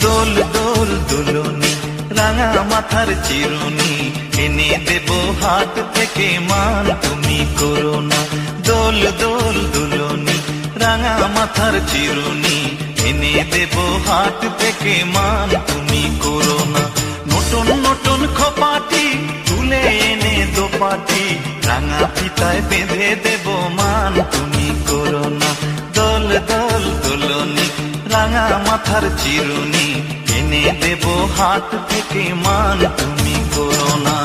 দোল দোল দুলনি রাঙা মাথার চিরুনি এনে দেব হাট থেকে মান তুমি করো না। দোল দোল দুলনি রাঙা মাথার চিরুনি এনে দেব হাট থেকে মান তুমি করো না। নতুন নতুন খোপাটি তুলে এনে দোপাটি রাঙা ফিতায় বেঁধে দেব মান তুমি করো না। দোল দোল দুলনি রাঙা মাথার চিরুনি এনে দেব হাট থেকে মান তুমি করো না।